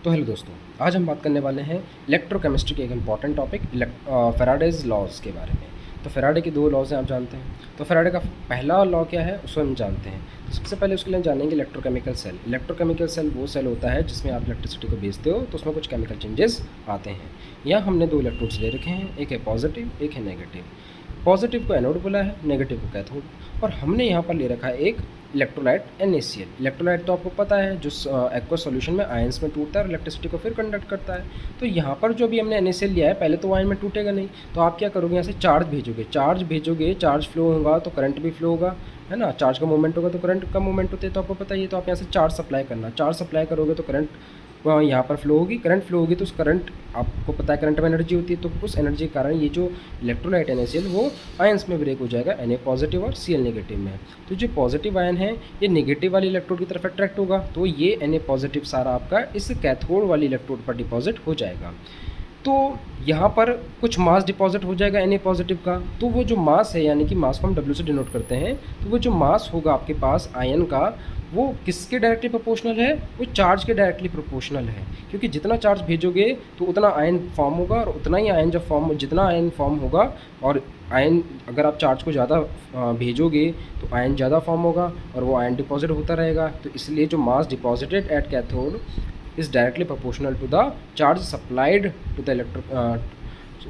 तो हेलो दोस्तों, आज हम बात करने वाले हैं इलेक्ट्रोकेमिस्ट्री के एक इम्पॉर्टेंट टॉपिक फैराडेज लॉज के बारे में। तो फैराडे के दो लॉज हैं, आप जानते हैं। तो फैराडे का पहला लॉ क्या है उसको हम जानते हैं। तो सबसे पहले उसके लिए जानेंगे इलेक्ट्रोकेमिकल सेल। इलेक्ट्रोकेमिकल सेल वो सेल होता है जिसमें आप इलेक्ट्रिसिटी को भेजते हो तो उसमें कुछ केमिकल चेंजेस आते हैं। यहाँ हमने दो इलेक्ट्रोड्स ले रखे हैं, एक है पॉजिटिव, एक है नेगेटिव। पॉजिटिव को एनोड बोला है, नेगेटिव को कैथोड। और हमने यहाँ पर ले रखा है एक इलेक्ट्रोलाइट NaCl। इलेक्ट्रोलाइट तो आपको पता है जो एक्वा सॉल्यूशन में आयंस में टूटता है और इलेक्ट्रिसिटी को फिर कंडक्ट करता है। तो यहाँ पर जो भी हमने NaCl लिया है, पहले तो वो आयन में टूटेगा नहीं, तो आप क्या करोगे, यहाँ से चार्ज भेजोगे, चार्ज फ्लो होगा तो करंट भी फ्लो होगा, है ना। चार्ज का मूवमेंट होगा तो करंट का मूवमेंट होता है, तो आपको पता ही है। तो आप यहाँ से चार्ज सप्लाई करना, चार्ज सप्लाई करोगे तो करंट यहाँ पर फ्लो होगी, करंट फ्लो होगी तो उस करंट, आपको पता है करंट में एनर्जी होती है, तो उस एनर्जी के कारण ये जो इलेक्ट्रोलाइट NaCl वो आयंस में ब्रेक हो जाएगा, Na पॉजिटिव और Cl नेगेटिव में। तो जो पॉजिटिव आयन है ये नेगेटिव वाली इलेक्ट्रोड की तरफ अट्रैक्ट होगा, तो ये Na पॉजिटिव सारा आपका इस कैथोड वाली इलेक्ट्रोड पर डिपॉजिट हो जाएगा। तो यहाँ पर कुछ मास डिपॉजिट हो जाएगा Na पॉजिटिव का। तो वो जो मास है, यानी कि मास को हम W से डिनोट करते हैं, तो वो जो मास होगा आपके पास आयन का, वो किसके डायरेक्टली प्रोपोर्शनल है, वो चार्ज के डायरेक्टली प्रोपोर्शनल है। क्योंकि जितना चार्ज भेजोगे तो उतना आयन फॉर्म होगा, और उतना ही आयन जितना आयन फॉर्म होगा, और आयन अगर आप चार्ज को ज़्यादा भेजोगे तो आयन ज़्यादा फॉर्म होगा और वो आयन डिपॉजिट होता रहेगा। तो इसलिए जो mass deposited at cathode is directly proportional to the charge supplied to the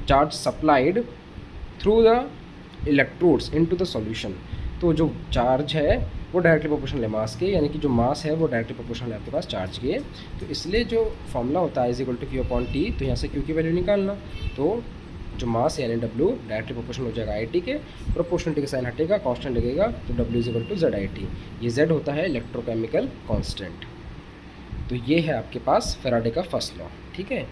charge supplied through the electrodes into the solution। तो जो चार्ज है वो डायरेक्टली प्रोपोर्शनल है मास के, यानी कि जो मास है वो डायरेक्टली प्रोपोर्शनल है आपके पास चार्ज के। तो इसलिए जो फॉर्मूला होता है इज Q अपॉन T, तो यहाँ से Q की वैल्यू निकालना, तो जो मास है यानी W डायरेक्टली प्रोपोर्शनल हो जाएगा IT के, प्रोपोर्शनलिटी का साइन हटेगा, कांस्टेंट लगेगा, तो W इज ZIT। ये Z होता है इलेक्ट्रोकेमिकल कांस्टेंट। तो ये है आपके पास फैराडे का फर्स्ट लॉ। ठीक है।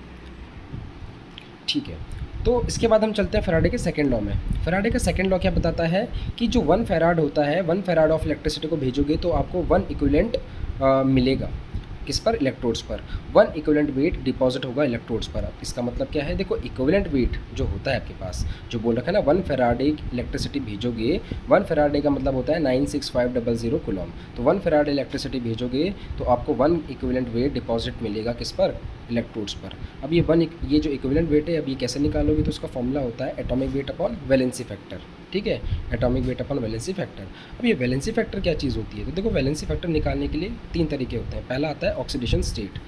तो इसके बाद हम चलते हैं फैराडे के सेकंड लॉ में। फैराडे का सेकंड लॉ क्या बताता है कि जो 1 फैराड होता है, 1 फैराड ऑफ इलेक्ट्रिसिटी को भेजोगे तो आपको 1 इक्विवेलेंट मिलेगा। किस पर? इलेक्ट्रोड्स पर। 1 इक्विवेलेंट वेट डिपॉजिट होगा इलेक्ट्रोड्स पर। अब इसका मतलब क्या है, देखो इक्विवेलेंट वेट जो होता है आपके पास, जो बोल रखा है ना 1 फैराडे इलेक्ट्रिसिटी भेजोगे, 1 फैराडे का मतलब होता है 96500 कूलम। तो 1 फैराडे इलेक्ट्रिसिटी भेजोगे तो आपको 1 इक्विवेलेंट वेट डिपॉजिट मिलेगा किस पर? इलेक्ट्रोड्स पर। अब ये जो इक्विवेलेंट वेट है, अब ये कैसे निकालोगे, तो उसका फॉर्मूला होता है atomic weight upon valency factor. ठीक है, atomic weight upon valency factor. अब ये वैलेंसी फैक्टर क्या चीज़ होती है, तो देखो वैलेंसी फैक्टर निकालने के लिए 3 तरीके होते हैं। पहला आता है ऑक्सीडेशन स्टेट।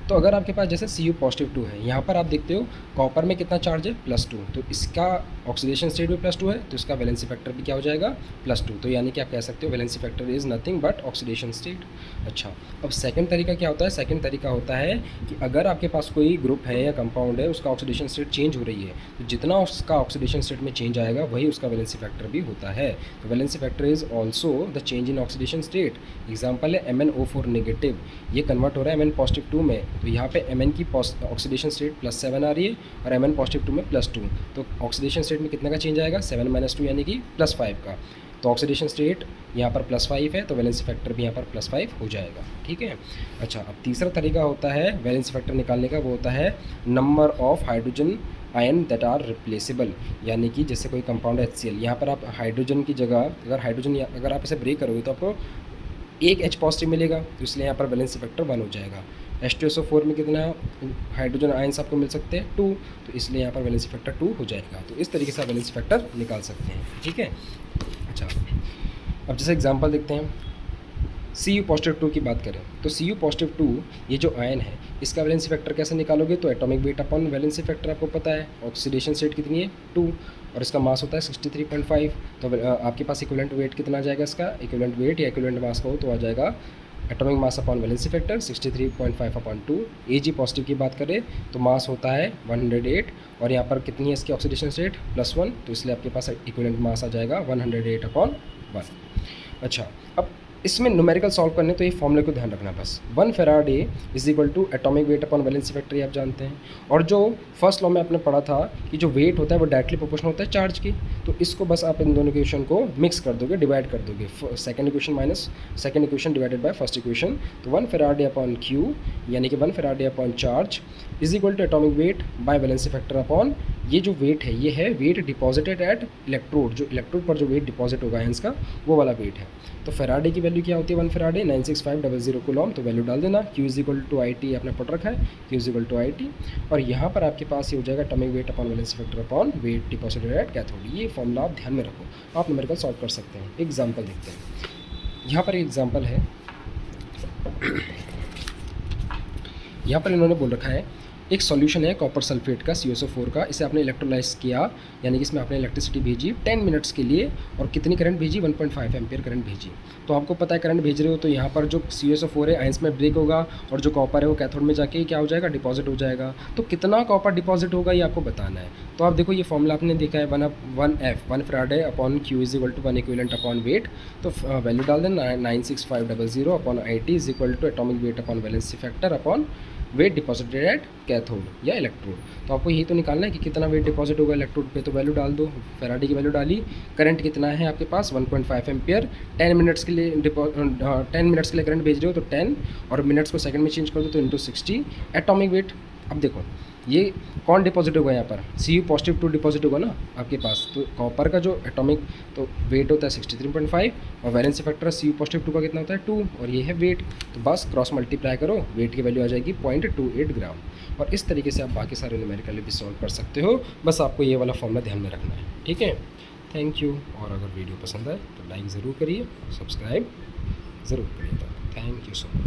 तो अगर आपके पास जैसे Cu पॉजिटिव 2 है, यहाँ पर आप देखते हो कॉपर में कितना चार्ज है, +2, तो इसका ऑक्सीडेशन स्टेट भी +2 है, तो इसका वैलेंसी फैक्टर भी क्या हो जाएगा, +2। तो यानी कि आप कह सकते हो valency factor is nothing but oxidation state. अच्छा, अब सेकंड तरीका क्या होता है, सेकंड तरीका होता है कि अगर आपके पास कोई ग्रुप है या कंपाउंड है, उसका ऑक्सीडेशन स्टेट चेंज हो रही है, तो जितना उसका ऑक्सीडेशन स्टेट में चेंज आएगा वही उसका वैलेंसी फैक्टर भी होता है। तो valency factor is also the change in oxidation state. Example है MnO4 नेगेटिव, ये कन्वर्ट हो रहा है Mn पॉजिटिव 2 में, तो यहाँ पे Mn की ऑक्सीडेशन स्टेट +7 आ रही है और Mn पॉजिटिव 2 में +2, तो ऑक्सीडेशन स्टेट में कितने का चेंज आएगा, 7 - 2 यानी कि +5 का। तो ऑक्सीडेशन स्टेट यहाँ पर +5 है, तो वैलेंसी फैक्टर भी यहाँ पर +5 हो जाएगा। ठीक है। अच्छा, अब तीसरा तरीका होता है वैलेंसी फैक्टर निकालने का, वो होता है number of hydrogen ion that are replaceable. यानी कि जैसे कोई कंपाउंड HCl, यहाँ पर आप हाइड्रोजन की जगह अगर आप इसे ब्रेक करोगे तो आपको एक H पॉजिटिव मिलेगा, तो इसलिए यहाँ पर वैलेंसी फैक्टर 1 हो जाएगा। H2SO4 में कितना हाइड्रोजन आयंस आपको मिल सकते हैं, 2, तो इसलिए यहाँ पर वैलेंसी फैक्टर 2 हो जाएगा। तो इस तरीके से आप वैलेंसी फैक्टर निकाल सकते हैं। ठीक है। अच्छा, अब जैसे एग्जांपल देखते हैं, Cu पॉजिटिव 2 की बात करें, तो Cu पॉजिटिव 2 ये जो आयन है, इसका वैलेंसी फैक्टर कैसे निकालोगे, तो atomic weight upon valency factor आपको पता है, ऑक्सीडेशन स्टेट कितनी है 2, और इसका मास होता है 63.5। तो आपके पास इक्विवेलेंट वेट कितना आ जाएगा, इसका इक्विवेलेंट वेट या इक्विवेलेंट मास का हो तो आ जाएगा atomic mass upon valency factor 63.5 upon 2। Ag positive की बात करें तो मास होता है 108, और यहाँ पर कितनी है इसकी ऑक्सीडेशन स्टेट +1, तो इसलिए आपके पास इक्विवेलेंट मास आ जाएगा 108 अपॉन 1। अच्छा, अब इसमें न्यूमेरिकल सॉल्व करने तो ये फॉर्मूले को ध्यान रखना बस। 1 faraday is equal to atomic weight upon valency factor, ये आप जानते हैं। और जो फर्स्ट लॉ में आपने पढ़ा था कि जो वेट होता है वो डायरेक्टली प्रोपोर्शनल होता है चार्ज की, तो इसको बस आप इन दोनों इक्वेशन को मिक्स कर दोगे, डिवाइड कर दोगे, second equation minus second equation divided by first equation. तो 1 फैराडे अपॉन Q यानी कि 1 faraday upon charge is equal to atomic weight by valency factor upon ये जो वेट है ये है वेट डिपॉजिटेड एट इलेक्ट्रोड, जो इलेक्ट्रोड पर जो वेट डिपॉजिट होगा आयंस का वो वाला वेट है। तो फेराडे की वैल्यू क्या होती है, 1 फेराडे 96500 कूलॉम। तो वैल्यू डाल देना, Q is equal to I T आपने पढ़ रखा है, Q is equal to I T. और यहाँ पर आपके पास ये हो जाएगा atomic weight upon valency factor upon weight deposited at cathode. ये फॉर्मूला आप ध्यान में रखो, आप न्यूमेरिकल सॉल्व कर सकते हैं। एग्जाम्पल देखते हैं। यहाँ पर एक एग्जाम्पल है, यहाँ पर इन्होंने बोल रखा है एक सॉल्यूशन है कॉपर सल्फेट का CuSO4 का, इसे आपने इलेक्ट्रोलाइज किया, यानी कि इसमें आपने इलेक्ट्रिसिटी भेजी 10 मिनट्स के लिए, और कितनी करंट भेजी, 1.5 एम्पियर करंट भेजी। तो आपको पता है करंट भेज रहे हो तो यहाँ पर जो CuSO4 है आयंस में ब्रेक होगा, और जो कॉपर है वो कैथोड में जाके क्या हो जाएगा, डिपॉजिट हो जाएगा। तो कितना कॉपर डिपॉजिट होगा ये आपको बताना है। तो आप देखो ये फॉर्मूला आपने देखा है 1 faraday upon Q is equal to 1 equivalent upon weight. तो वैल्यू डाल देना 96500 अपॉन IT is equal to atomic weight upon valency factor upon weight deposited at cathode या इलेक्ट्रोड। तो आपको यही तो निकालना है कि कितना वेट डिपॉजिट होगा इलेक्ट्रोड पे। तो वैल्यू डाल दो, फेराडे की वैल्यू डाली, करंट कितना है आपके पास 1.5 एम्पियर, 10 मिनट्स के लिए 10 मिनट्स के लिए करंट भेज रहे हो तो 10, और मिनट्स को सेकंड में चेंज कर दो तो इंटू 60। एटॉमिक वेट, अब देखो ये कौन डिपॉजिट होगा यहाँ पर, Cu पॉजिटिव 2 डिपॉजिट होगा ना आपके पास। तो कॉपर का जो एटॉमिक तो वेट होता है 63.5, और वैलेंसी फैक्टर Cu पॉजिटिव 2 का कितना होता है 2, और ये है वेट। तो बस क्रॉस मल्टीप्लाई करो, वेट की वैल्यू आ जाएगी 0.28 ग्राम। और इस तरीके से आप बाकी सारे न्यूमेरिकल भी सॉल्व कर सकते हो, बस आपको ये वाला फॉर्मूला ध्यान में रखना है, ठीक है। Thank you. और अगर वीडियो पसंद आए तो लाइक ज़रूर करिए, सब्सक्राइब ज़रूर करिएगा। Thank you so much.